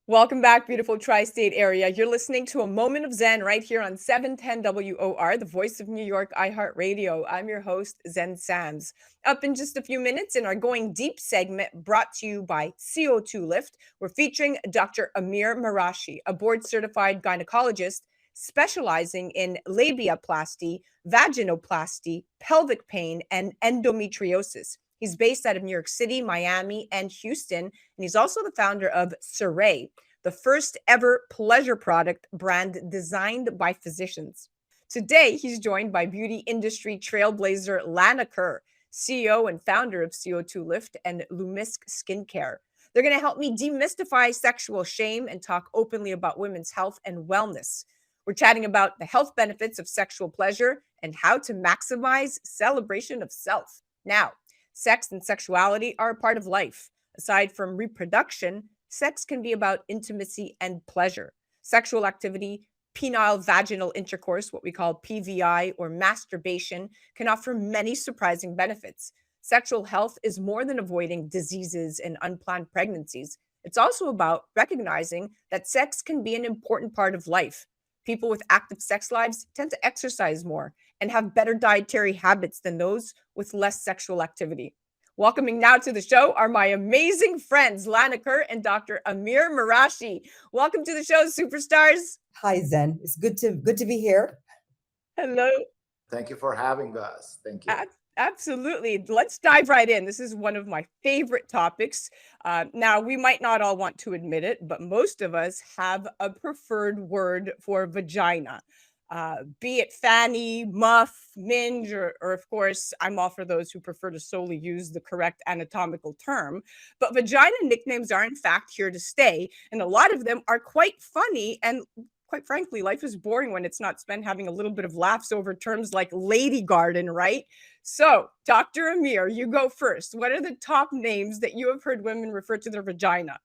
Welcome back, beautiful tri-state area. You're listening to A Moment of Zen right here on 710 WOR, the voice of New York, iHeartRadio. I'm your host, Zen Sams. Up in just a few minutes in our Going Deep segment brought to you by CO2 Lift, we're featuring Dr. Amir Marashi, a board-certified gynecologist specializing in labiaplasty, vaginoplasty, pelvic pain, and endometriosis. He's based out of New York City, Miami, and Houston, and he's also the founder of Cerē, the first ever pleasure product brand designed by physicians. Today, he's joined by beauty industry trailblazer Lana Kerr, CEO and founder of CO2 Lift and Lumisque Skincare. They're going to help me demystify sexual shame and talk openly about women's health and wellness. We're chatting about the health benefits of sexual pleasure and how to maximize celebration of self. Now, sex and sexuality are a part of life. Aside from reproduction, sex can be about intimacy and pleasure. Sexual activity, penile vaginal intercourse, what we call PVI, or masturbation, can offer many surprising benefits. Sexual health is more than avoiding diseases and unplanned pregnancies. It's also about recognizing that sex can be an important part of life. People with active sex lives tend to exercise more and have better dietary habits than those with less sexual activity. Welcoming now to the show are my amazing friends, Lana Kerr and Dr. Amir Marashi. Welcome to the show, superstars. Hi, Zen. It's good to be here. Hello. Thank you for having us. Thank you. Absolutely. Let's dive right in. This is one of my favorite topics. Now, we might not all want to admit it, but most of us have a preferred word for vagina. Be it fanny, muff, minge, or of course, I'm all for those who prefer to solely use the correct anatomical term. But vagina nicknames are, in fact, here to stay. And a lot of them are quite funny. And quite frankly, life is boring when it's not spent having a little bit of laughs over terms like lady garden, right? So, Dr. Amir, you go first. What are the top names that you have heard women refer to their vagina?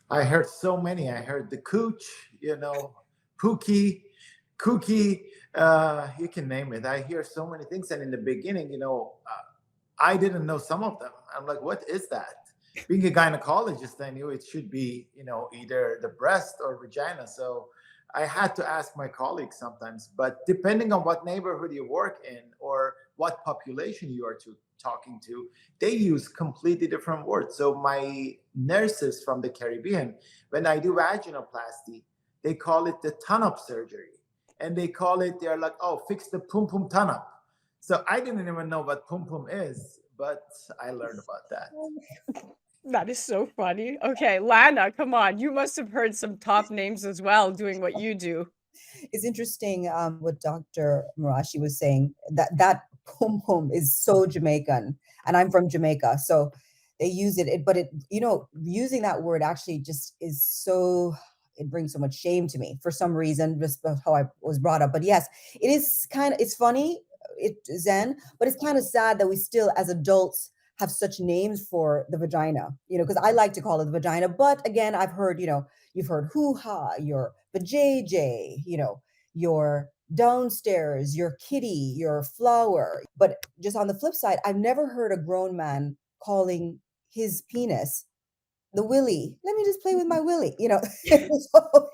I heard so many. I heard the cooch, pookie, cookie, you can name it. I hear so many things. And in the beginning, I didn't know some of them. I'm like, what is that? Being a gynecologist, I knew it should be, either the breast or vagina. So I had to ask my colleagues sometimes. But depending on what neighborhood you work in or what population you are talking to, they use completely different words. So my nurses from the Caribbean, when I do vaginoplasty, they call it the ton-up surgery. And they're like, oh, fix the pum-pum ton-up. So I didn't even know what pum-pum is, but I learned about that. That is so funny. Okay, Lana, come on. You must have heard some top names as well doing what you do. It's interesting what Dr. Marashi was saying. That pum pum is so Jamaican, and I'm from Jamaica, so they use it. But using that word actually just is so. It brings so much shame to me for some reason, just how I was brought up. But yes, it's funny, Zen, but it's kind of sad that we still, as adults, have such names for the vagina, because I like to call it the vagina. But again, I've heard, you've heard hoo-ha, your vajayjay, your downstairs, your kitty, your flower. But just on the flip side, I've never heard a grown man calling his penis the willy. Let me just play with my willy, So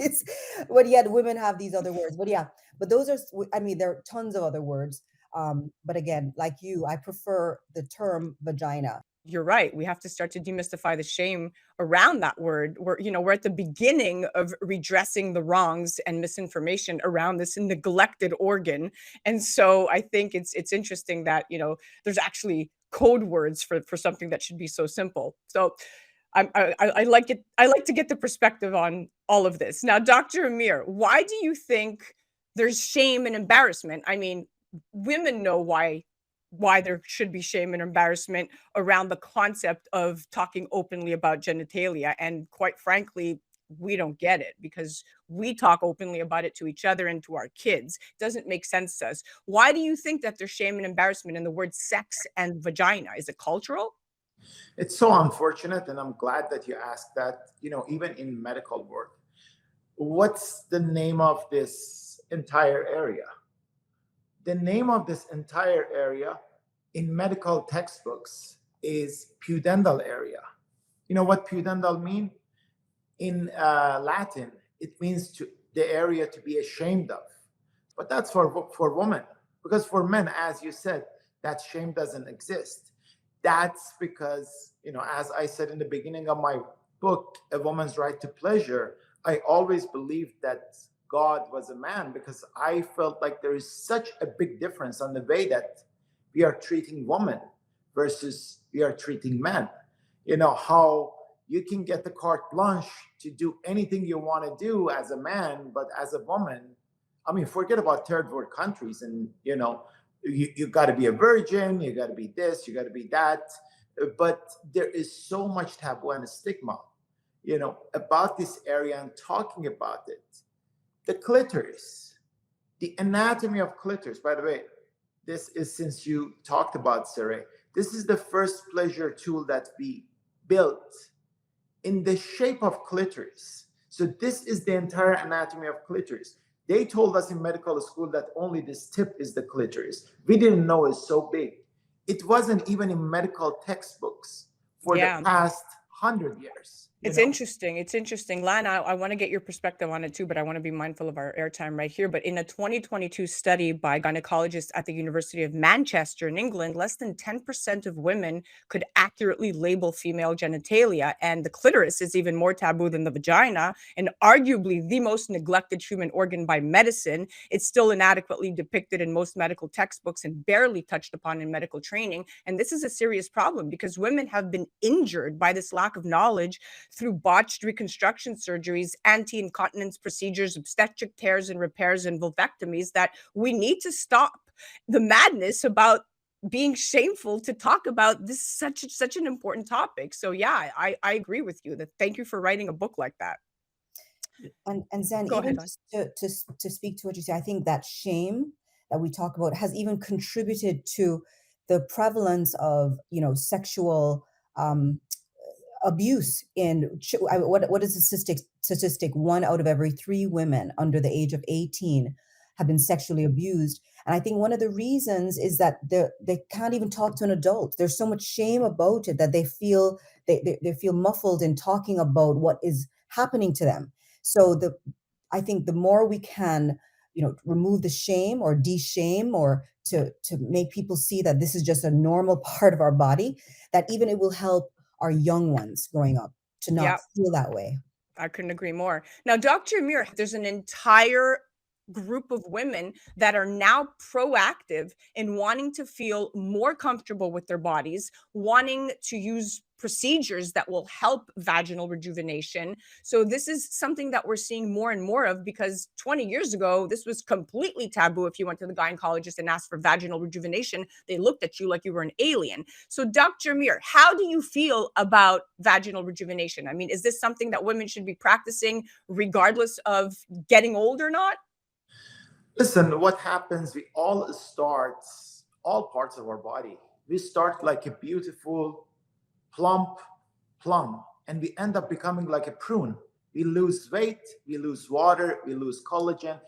but yet women have these other words. But yeah, but those are, I mean, there are tons of other words. But again, like you, I prefer the term vagina. You're right. We have to start to demystify the shame around that word. We're at the beginning of redressing the wrongs and misinformation around this neglected organ. And so I think it's interesting that, there's actually code words for something that should be so simple. So I like it. I like to get the perspective on all of this. Now, Dr. Amir, why do you think there's shame and embarrassment? I mean, women know why there should be shame and embarrassment around the concept of talking openly about genitalia. And quite frankly, we don't get it because we talk openly about it to each other and to our kids. It doesn't make sense to us. Why do you think that there's shame and embarrassment in the word sex and vagina? Is it cultural? It's so unfortunate, and I'm glad that you asked that, even in medical work. What's the name of this entire area? The name of this entire area in medical textbooks is pudendal area. You know what pudendal mean? In Latin, it means the area to be ashamed of. But that's for women. Because for men, as you said, that shame doesn't exist. That's because, as I said in the beginning of my book, A Woman's Right to Pleasure, I always believed that God was a man, because I felt like there is such a big difference on the way that we are treating women versus we are treating men. How you can get the carte blanche to do anything you want to do as a man, but as a woman, I mean, forget about third world countries, and you got to be a virgin, you got to be this, you got to be that. But there is so much taboo and stigma, about this area and talking about it. The clitoris, the anatomy of clitoris. By the way, this is, since you talked about Cerē, this is the first pleasure tool that we built in the shape of clitoris. So this is the entire anatomy of clitoris. They told us in medical school that only this tip is the clitoris. We didn't know it's so big. It wasn't even in medical textbooks for the past 100 years. It's interesting. It's interesting. Lana, I want to get your perspective on it too, but I want to be mindful of our airtime right here. But in a 2022 study by gynecologists at the University of Manchester in England, less than 10% of women could accurately label female genitalia. And the clitoris is even more taboo than the vagina, and arguably the most neglected human organ by medicine. It's still inadequately depicted in most medical textbooks and barely touched upon in medical training. And this is a serious problem because women have been injured by this lack of knowledge through botched reconstruction surgeries, anti-incontinence procedures, obstetric tears and repairs, and vulvectomies, that we need to stop the madness about being shameful to talk about this such an important topic. So yeah, I agree with you. That thank you for writing a book like that. And Zen, Go even ahead. to speak to what you say, I think that shame that we talk about has even contributed to the prevalence of sexual abuse in what is the statistic? 1 out of every 3 women under the age of 18 have been sexually abused. And I think one of the reasons is that they can't even talk to an adult. There's so much shame about it that they feel they feel muffled in talking about what is happening to them. So I think the more we can remove the shame or de-shame, or to make people see that this is just a normal part of our body, that even it will help our young ones growing up to not feel that way. I couldn't agree more. Now, Dr. Amir, there's an entire group of women that are now proactive in wanting to feel more comfortable with their bodies, wanting to use procedures that will help vaginal rejuvenation. So this is something that we're seeing more and more of, because 20 years ago, this was completely taboo. If you went to the gynecologist and asked for vaginal rejuvenation, they looked at you like you were an alien. So Dr. Amir, how do you feel about vaginal rejuvenation? I mean, is this something that women should be practicing regardless of getting old or not? Listen, what happens, we all start, all parts of our body, we start like a beautiful plump plum, and we end up becoming like a prune. We lose weight, we lose water, we lose collagen.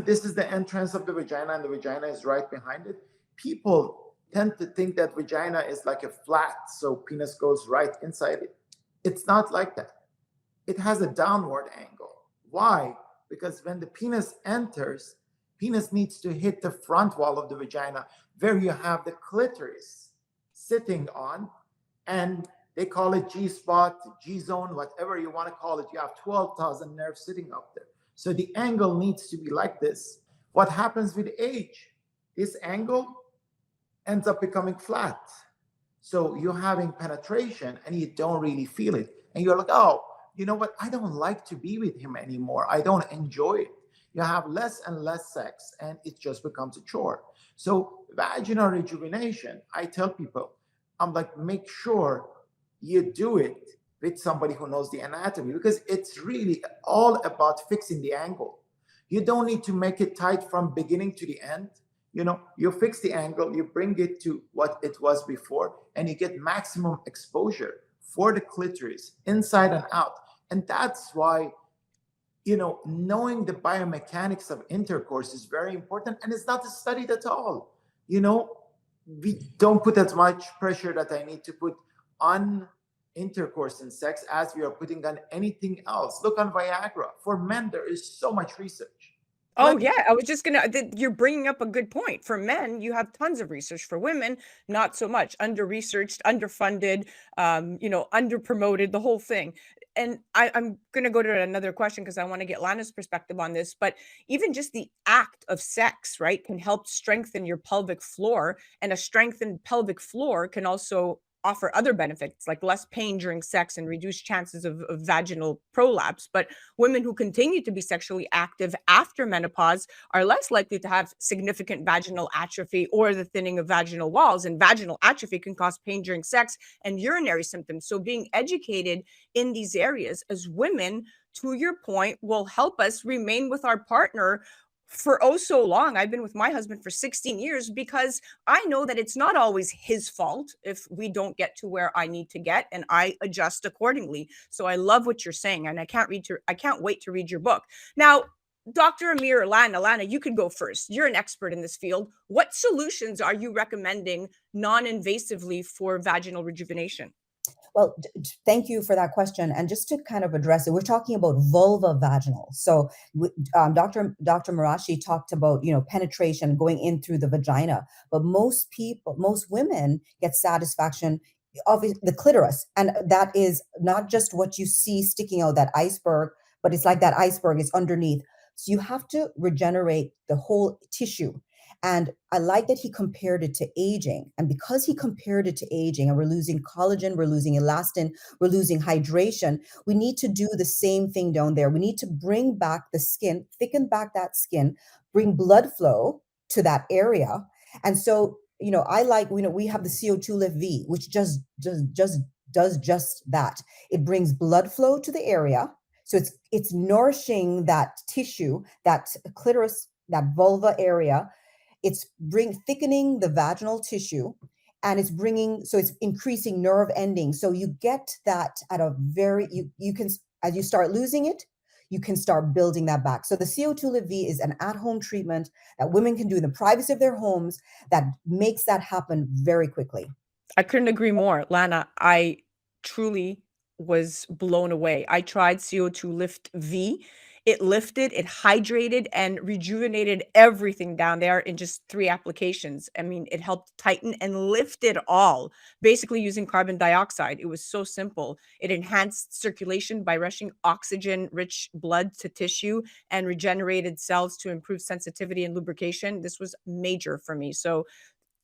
This is the entrance of the vagina, and the vagina is right behind it. People tend to think that vagina is like a flat, so penis goes right inside it. It's not like that. It has a downward angle. Why? Because when the penis enters, penis needs to hit the front wall of the vagina, where you have the clitoris sitting on, and they call it G-spot, G-zone, whatever you want to call it. You have 12,000 nerves sitting up there. So the angle needs to be like this. What happens with age? This angle ends up becoming flat. So you're having penetration and you don't really feel it. And you're like, oh, you know what? I don't like to be with him anymore. I don't enjoy it. You have less and less sex, and it just becomes a chore. So vaginal rejuvenation, I tell people, I'm like, make sure you do it with somebody who knows the anatomy, because it's really all about fixing the angle. You don't need to make it tight from beginning to the end. You fix the angle, you bring it to what it was before, and you get maximum exposure for the clitoris inside and out. And that's why, knowing the biomechanics of intercourse is very important, and it's not studied at all. We don't put as much pressure that I need to put on intercourse and sex as we are putting on anything else. Look on Viagra. For men, there is so much research. Oh, yeah. I was just gonna, you're bringing up a good point. For men, you have tons of research. For women, not so much. Under-researched, underfunded, under-promoted, the whole thing. And I'm gonna go to another question because I want to get Lana's perspective on this. But even just the act of sex, right, can help strengthen your pelvic floor, and a strengthened pelvic floor can also offer other benefits like less pain during sex and reduced chances of vaginal prolapse. But women who continue to be sexually active after menopause are less likely to have significant vaginal atrophy or the thinning of vaginal walls. And vaginal atrophy can cause pain during sex and urinary symptoms. So being educated in these areas as women, to your point, will help us remain with our partner for oh so long. I've been with my husband for 16 years because I know that it's not always his fault if we don't get to where I need to get, and I adjust accordingly. So I love what you're saying, and I can't wait to read your book. Now, Dr. Amir, Lana, you could go first. You're an expert in this field. What solutions are you recommending non-invasively for vaginal rejuvenation? Well, thank you for that question. And just to kind of address it, we're talking about vulva vaginal. So Dr. Marashi talked about, penetration going in through the vagina, but most women get satisfaction of the clitoris. And that is not just what you see sticking out, that iceberg, but it's like that iceberg is underneath. So you have to regenerate the whole tissue. And I like that he compared it to aging. And because he compared it to aging, and we're losing collagen, we're losing elastin, we're losing hydration, we need to do the same thing down there. We need to bring back the skin, thicken back that skin, bring blood flow to that area. And so, I like, we have the CO2 Lift V, which just does just that. It brings blood flow to the area. So it's nourishing that tissue, that clitoris, that vulva area. It's thickening the vaginal tissue, and it's increasing nerve endings. So you get that at a you can, as you start losing it, you can start building that back. So the CO2 Lift V is an at-home treatment that women can do in the privacy of their homes that makes that happen very quickly. I couldn't agree more. Lana, I truly was blown away. I tried CO2 Lift V. It lifted, it hydrated, and rejuvenated everything down there in just 3 applications. I mean, it helped tighten and lift it all, basically using carbon dioxide. It was so simple. It enhanced circulation by rushing oxygen-rich blood to tissue and regenerated cells to improve sensitivity and lubrication. This was major for me. So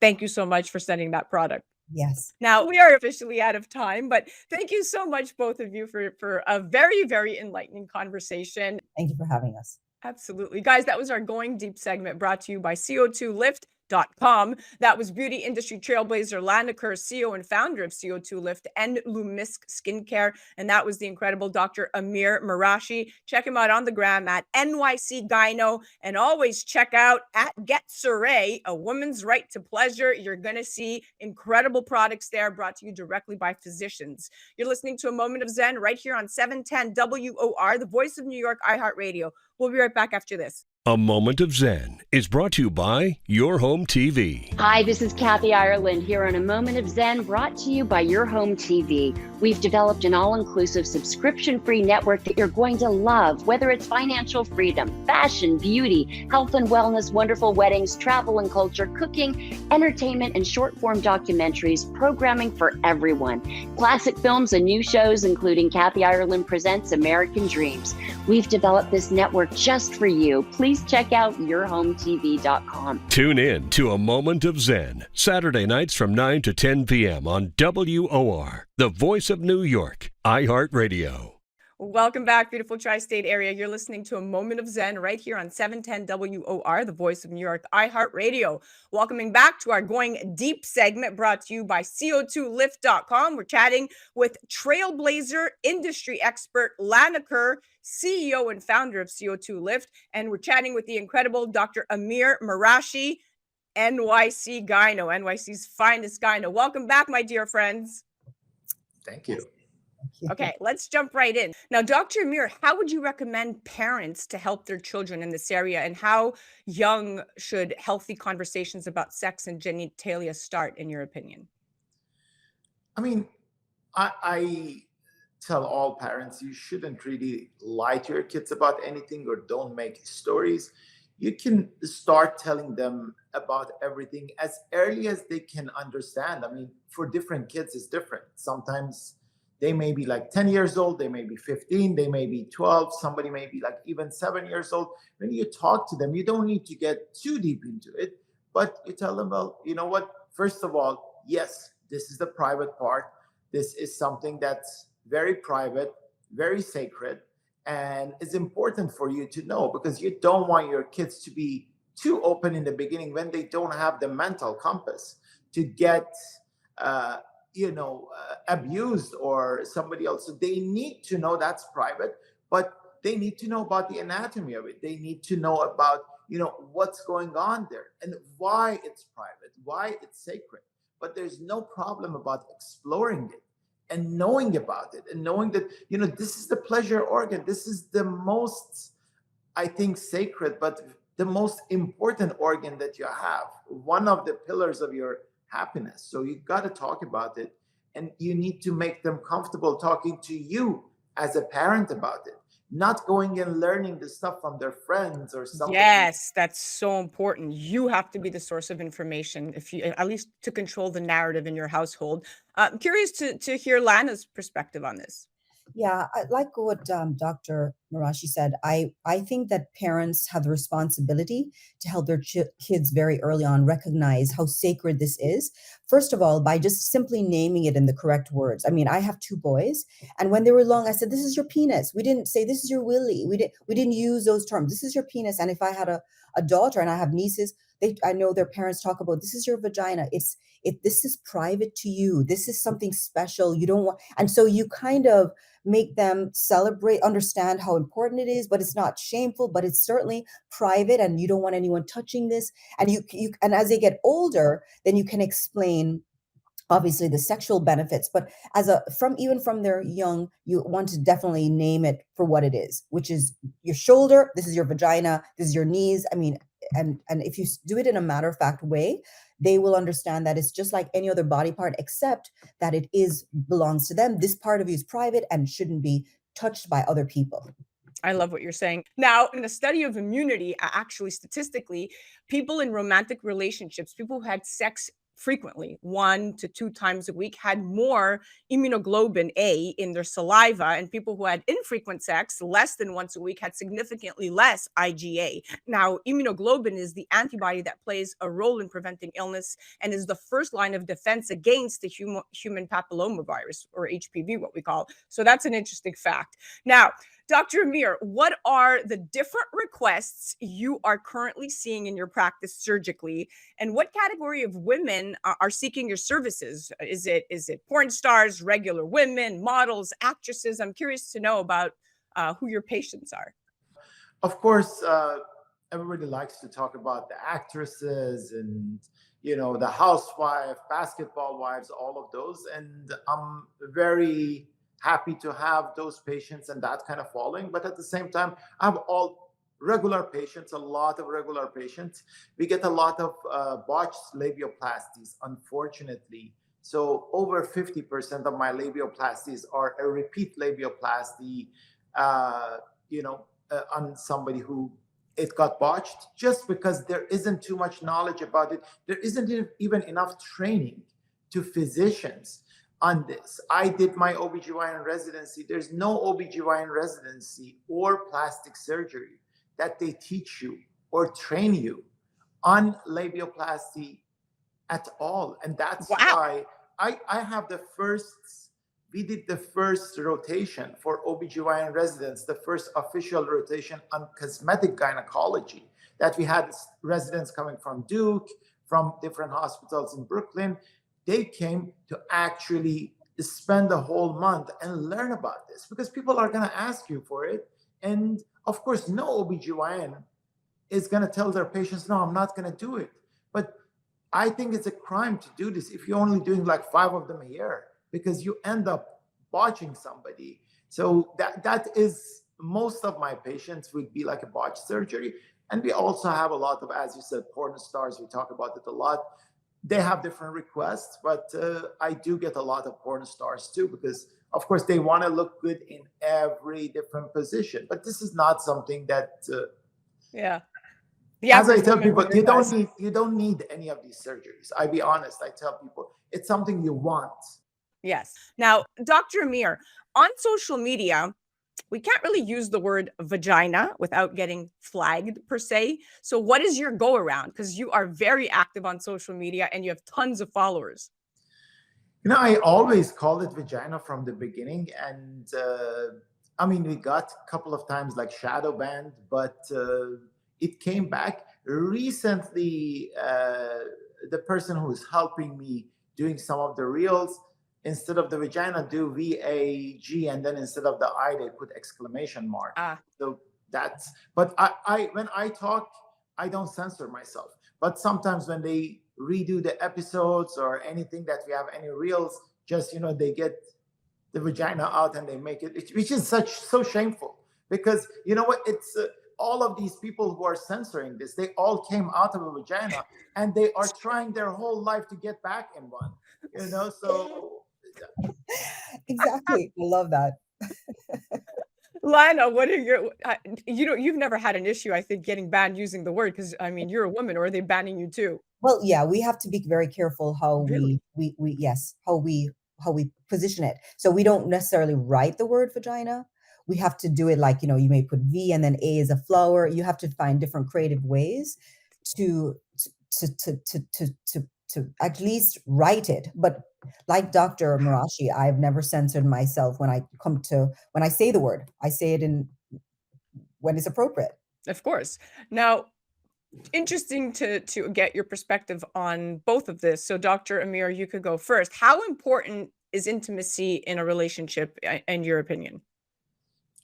thank you so much for sending that product. Yes. Now, we are officially out of time, but thank you so much, both of you, for a very, very enlightening conversation. Thank you for having us. Absolutely. Guys, that was our Going Deep segment brought to you by CO2Lift.com. That was beauty industry trailblazer Lana Kerr, CEO and founder of CO2 Lift and Lumisque Skincare. And that was the incredible Dr. Amir Marashi. Check him out on the gram at NYC Gyno. And always check out at Get Cerē, a woman's right to pleasure. You're going to see incredible products there brought to you directly by physicians. You're listening to A Moment of Zen right here on 710 WOR, the voice of New York, iHeartRadio. We'll be right back after this. A Moment of Zen is brought to you by Your Home TV. Hi, this is Kathy Ireland here on A Moment of Zen, brought to you by Your Home TV. We've developed an all-inclusive subscription-free network that you're going to love, whether it's financial freedom, fashion, beauty, health and wellness, wonderful weddings, travel and culture, cooking, entertainment, and short-form documentaries, programming for everyone. Classic films and new shows, including Kathy Ireland Presents American Dreams. We've developed this network just for you. Please check out yourhometv.com. Tune in to A Moment of Zen, Saturday nights from 9 to 10 p.m. on WOR, the voice of New York, iHeartRadio. Welcome back, beautiful tri-state area. You're listening to A Moment of Zen right here on 710 WOR, the voice of New York, iHeartRadio. Welcoming back to our Going Deep segment brought to you by CO2Lift.com. We're chatting with trailblazer industry expert Lana Kerr, CEO and founder of CO2 Lift. And we're chatting with the incredible Dr. Amir Marashi, NYC Gyno, NYC's finest gyno. Welcome back, my dear friends. Thank you. Okay, let's jump right in. Now, Dr. Amir, how would you recommend parents to help their children in this area, and how young should healthy conversations about sex and genitalia start, in your opinion? I mean, I tell all parents you shouldn't really lie to your kids about anything or don't make stories. You can start telling them about everything as early as they can understand. I mean, for different kids, it's different. Sometimes they may be like 10 years old, they may be 15, they may be 12, somebody may be like even 7 years old. When you talk to them, you don't need to get too deep into it, but you tell them, well, you know what? First of all, yes, this is the private part. This is something that's very private, very sacred, and it's important for you to know because you don't want your kids to be too open in the beginning when they don't have the mental compass to get abused or somebody else. So they need to know that's private, but they need to know about the anatomy of it. They need to know about what's going on there and why it's private, why it's sacred. But there's no problem about exploring it and knowing about it and knowing that this is the pleasure organ. This is the most, I think, sacred, but the most important organ that you have, one of the pillars of your happiness. So you got to talk about it, and you need to make them comfortable talking to you as a parent about it, not going and learning the stuff from their friends or something. Yes, that's so important. You have to be the source of information, if you, at least to control the narrative in your household. I'm curious to hear Lana's perspective on this. Yeah, I like what Dr. Marashi said. I think that parents have the responsibility to help their kids very early on recognize how sacred this is. First of all, by just simply naming it in the correct words. I mean, I have 2 boys, and when they were long, I said, "This is your penis." We didn't say, "This is your willy." We didn't use those terms. This is your penis. And if I had a daughter and I have nieces, I know their parents talk about, "This is your vagina." This is private to you. This is something special. You don't want, and so you kind of make them celebrate, understand how important it is, but it's not shameful, but it's certainly private, and you don't want anyone touching this. And and as they get older, then you can explain obviously the sexual benefits, but even from their young, you want to definitely name it for what it is, which is your shoulder. This is your vagina. This is your knees. I mean, and if you do it in a matter of fact way, they will understand that it's just like any other body part, except that it belongs to them. This part of you is private and shouldn't be touched by other people. I love what you're saying. Now, in the study of immunity, actually statistically, people in romantic relationships, people who had sex frequently, 1 to 2 times a week, had more immunoglobulin A in their saliva, and people who had infrequent sex, less than once a week, had significantly less IgA. Now, immunoglobulin is the antibody that plays a role in preventing illness and is the first line of defense against the human papillomavirus, or HPV, what we call. So that's an interesting fact. Now, Dr. Amir, what are the different requests you are currently seeing in your practice surgically, and what category of women are seeking your services? Is it porn stars, regular women, models, actresses? I'm curious to know about who your patients are. Of course, everybody likes to talk about the actresses and the housewife, basketball wives, all of those, and I'm very happy to have those patients and that kind of following. But at the same time, I have all regular patients, a lot of regular patients. We get a lot of botched labiaplasties, unfortunately. So over 50% of my labiaplasties are a repeat labiaplasty, on somebody who it got botched, just because there isn't too much knowledge about it. There isn't even enough training to physicians on this. I did my OBGYN residency. There's no OBGYN residency or plastic surgery that they teach you or train you on labiaplasty at all. And that's why I have we did the first rotation for OBGYN residents, the first official rotation on cosmetic gynecology, that we had residents coming from Duke, from different hospitals in Brooklyn. They came to actually spend a whole month and learn about this, because people are going to ask you for it. And of course, no OBGYN is going to tell their patients, no, I'm not going to do it. But I think it's a crime to do this if you're only doing like 5 of them a year, because you end up botching somebody. So that is, most of my patients would be like a botched surgery. And we also have a lot of, as you said, porn stars. We talk about it a lot. they have different requests, but I do get a lot of porn stars too, because of course they want to look good in every different position. But this is not something that, Yeah. The as I average tell woman people, wonder does. you don't need any of these surgeries. I be honest. I tell people it's something you want. Yes. Now, Dr. Amir, on social media, we can't really use the word vagina without getting flagged per se. So what is your go around? Because you are very active on social media and you have tons of followers. You know, I always called it vagina from the beginning, and I mean, we got a couple of times like shadow banned, but it came back recently. The person who is helping me doing some of the reels, instead of the vagina, do VAG, and then instead of the I, they put exclamation mark. So that's. But when I talk, I don't censor myself. But sometimes when they redo the episodes or anything that we have any reels, just they get the vagina out and they make it, which is so shameful, because you know what, it's all of these people who are censoring this, they all came out of a vagina and they are trying their whole life to get back in one, so Exactly. I love that. Lana, what are your, you've never had an issue, I think, getting banned using the word, because I mean, you're a woman, or are they banning you too? Well, yeah, we have to be very careful how Really? we yes, how we position it. So we don't necessarily write the word vagina. We have to do it like, you may put V and then A is a flower. You have to find different creative ways to at least write it. But like Dr. Marashi, I've never censored myself when I say the word. I say it when it's appropriate. Of course. Now, interesting to get your perspective on both of this. So, Dr. Amir, you could go first. How important is intimacy in a relationship, in your opinion?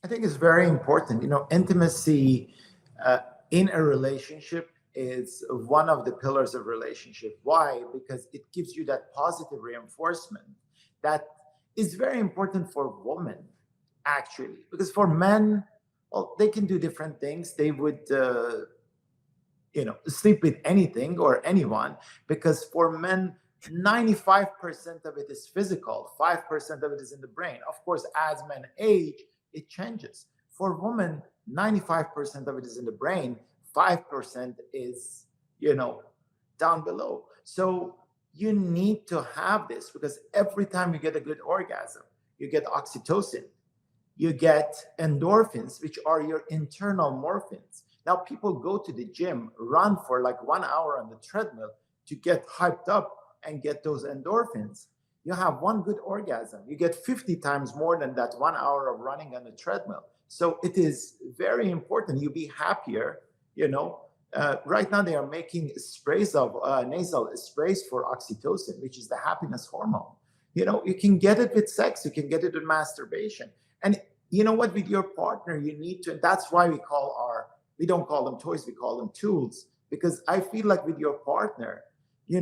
I think it's very important. Intimacy in a relationship is one of the pillars of relationship. Why? Because it gives you that positive reinforcement that is very important for women, actually. Because for men, well, they can do different things. They would, sleep with anything or anyone. Because for men, 95% of it is physical, 5% of it is in the brain. Of course, as men age, it changes. For women, 95% of it is in the brain, 5% is, down below. So you need to have this, because every time you get a good orgasm, you get oxytocin, you get endorphins, which are your internal morphines. Now, people go to the gym, run for like 1 hour on the treadmill to get hyped up and get those endorphins. You have one good orgasm, you get 50 times more than that 1 hour of running on the treadmill. So it is very important. You be happier. Right now they are making sprays of nasal sprays for oxytocin, which is the happiness hormone. You can get it with sex, you can get it with masturbation. And you know what, with your partner, you need to, and that's why we don't call them toys, we call them tools. Because I feel like with your partner, you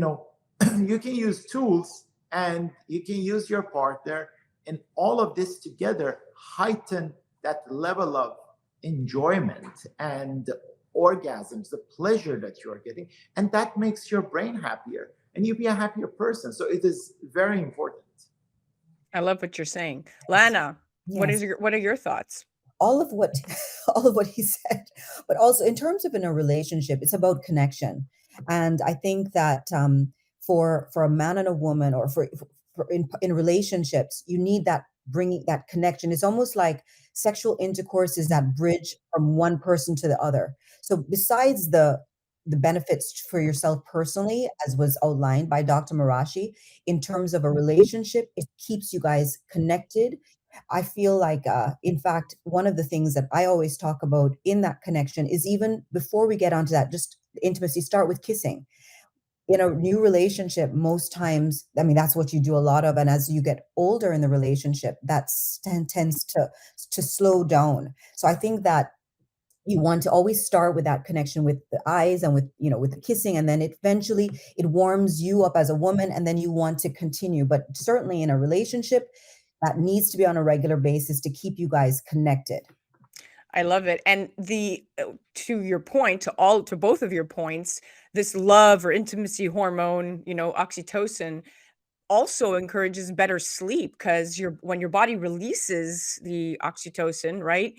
can use tools and you can use your partner, and all of this together heighten that level of enjoyment and orgasms, the pleasure that you're getting, and that makes your brain happier and you be a happier person. So it is very important. I love what you're saying. Lana, Yes. what are your thoughts? All of what he said, but also in terms of in a relationship, it's about connection. And I think that for a man and a woman, or for in relationships, you need that, bringing that connection. It's almost like sexual intercourse is that bridge from one person to the other. So besides the benefits for yourself personally, as was outlined by Dr. Marashi, in terms of a relationship, it keeps you guys connected. I feel like, in fact, one of the things that I always talk about in that connection is, even before we get onto that, just intimacy, start with kissing. In a new relationship, most times, I mean, that's what you do a lot of. And as you get older in the relationship, that tends to slow down. So I think that you want to always start with that connection with the eyes and with, with the kissing. And then eventually it warms you up as a woman, and then you want to continue. But certainly in a relationship, that needs to be on a regular basis to keep you guys connected. I love it. And to your point, to both of your points, this love or intimacy hormone, oxytocin, also encourages better sleep because when your body releases the oxytocin, right,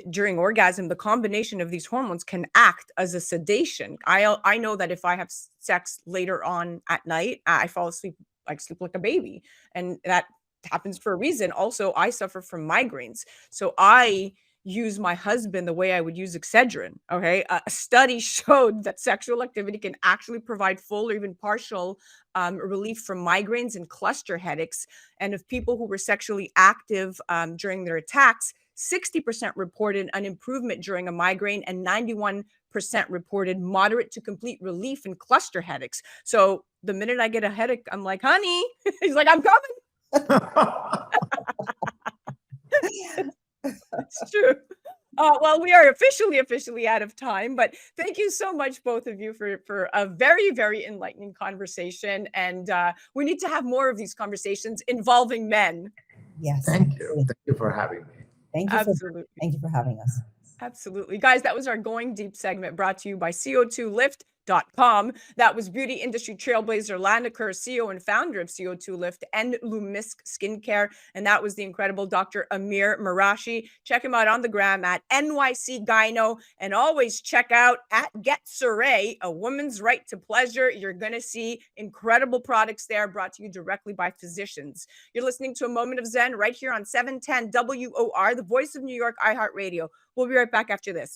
during orgasm, the combination of these hormones can act as a sedation. I know that if I have sex later on at night, I fall asleep, like sleep like a baby, and that happens for a reason. Also, I suffer from migraines, so I use my husband the way I would use Excedrin. Okay, a study showed that sexual activity can actually provide full or even partial relief from migraines and cluster headaches. And of people who were sexually active during their attacks, 60% reported an improvement during a migraine, and 91% reported moderate to complete relief in cluster headaches. So the minute I get a headache, I'm like, honey, he's like, I'm coming. It's true. Well, we are officially out of time, but thank you so much, both of you, for a very, very enlightening conversation. And we need to have more of these conversations involving men. Yes. Thank you. Thank you for having me. Thank you. Thank you for having us. Absolutely. Guys, that was our Going Deep segment brought to you by CO2Lift.com. That was beauty industry trailblazer Lana Kerr, CEO and founder of CO2 Lift and Lumisque Skincare. And that was the incredible Dr. Amir Marashi. Check him out on the gram at NYC Gyno. And always check out at Get Cerē, a woman's right to pleasure. You're going to see incredible products there brought to you directly by physicians. You're listening to A Moment of Zen right here on 710 WOR, the voice of New York, iHeartRadio. We'll be right back after this.